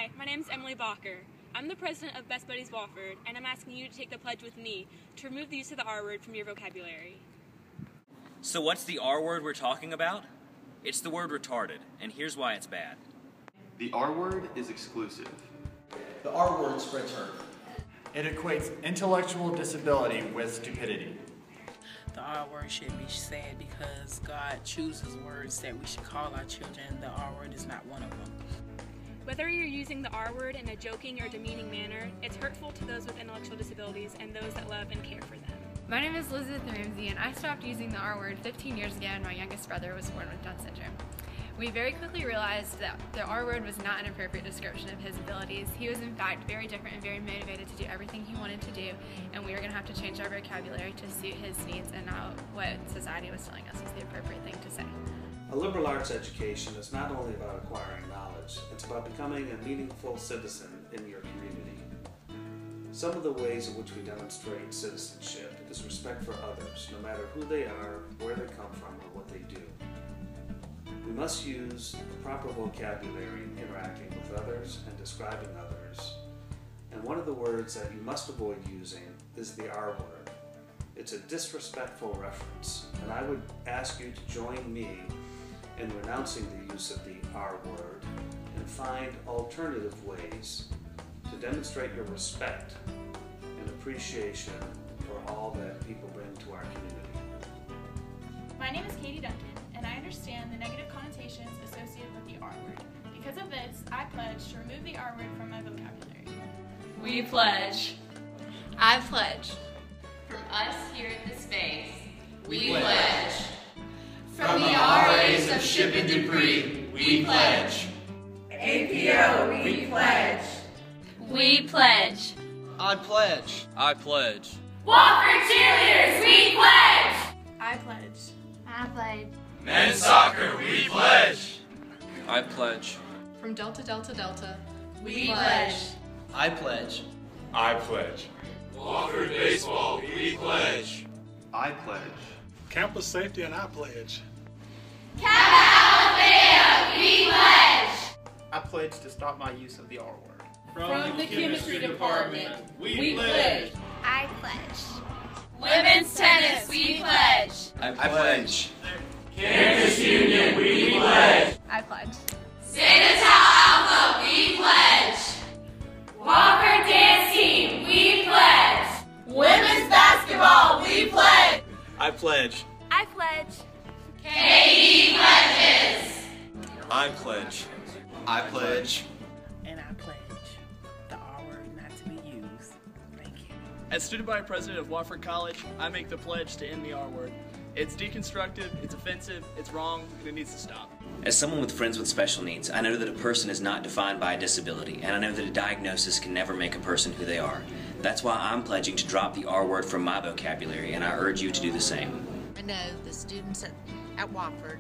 Hi, my name is Emily Bacher. I'm the president of Best Buddies Wofford, and I'm asking you to take the pledge with me to remove the use of the R word from your vocabulary. So what's the R word we're talking about? It's the word retarded, and here's why it's bad. The R word is exclusive. The R word spreads hurt. It equates intellectual disability with stupidity. The R word should be said because God chooses words that we should call our children. The R word is not one of them. Whether you're using the R word in a joking or demeaning manner, it's hurtful to those with intellectual disabilities and those that love and care for them. My name is Elizabeth Ramsey, and I stopped using the R word 15 years ago when my youngest brother was born with Down syndrome. We very quickly realized that the R word was not an appropriate description of his abilities. He was in fact very different and very motivated to do everything he wanted to do, and we were going to have to change our vocabulary to suit his needs and not what society was telling us was the appropriate thing to say. A liberal arts education is not only about acquiring knowledge, it's about becoming a meaningful citizen in your community. Some of the ways in which we demonstrate citizenship is respect for others, no matter who they are, where they come from, or what they do. We must use the proper vocabulary in interacting with others and describing others. And one of the words that you must avoid using is the R word. It's a disrespectful reference, and I would ask you to join me in renouncing the use of the R word and find alternative ways to demonstrate your respect and appreciation for all that people bring to our community. My name is Katie Duncan, and I understand the negative connotations associated with the R word. Because of this, I pledge to remove the R word from my vocabulary. We pledge. I pledge. From us here at the space, we pledge. From the RAs of Ship and Debris, we pledge. APO, we pledge. We pledge. I pledge. I pledge. Wofford cheerleaders, we pledge. I pledge. I pledge. Men's soccer, we pledge. I pledge. From Delta Delta Delta, we pledge. I pledge. I pledge. Wofford baseball, we pledge. I pledge. Campus safety, and I pledge. Alabama, we pledge. I pledge to stop my use of the R word. From the chemistry department, we pledge. I pledge. Women's tennis, we pledge. I pledge. Campus union, we pledge. I pledge. Zeta Tau Alpha, we pledge. Wofford dance team, we pledge. Women's basketball, we pledge. I pledge. I pledge. KD pledges. I pledge. I pledge. And I pledge the R word not to be used. Thank you. As student body president of Wofford College, I make the pledge to end the R word. It's deconstructive, it's offensive, it's wrong, and it needs to stop. As someone with friends with special needs, I know that a person is not defined by a disability, and I know that a diagnosis can never make a person who they are. That's why I'm pledging to drop the R word from my vocabulary, and I urge you to do the same. I know the students at Wofford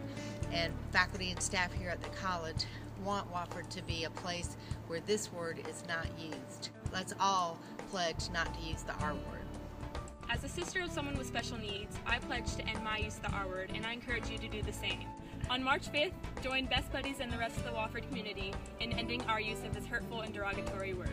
and faculty and staff here at the college want Wofford to be a place where this word is not used. Let's all pledge not to use the R word. As a sister of someone with special needs, I pledge to end my use of the R word, and I encourage you to do the same. On March 5th, join Best Buddies and the rest of the Wofford community in ending our use of this hurtful and derogatory word.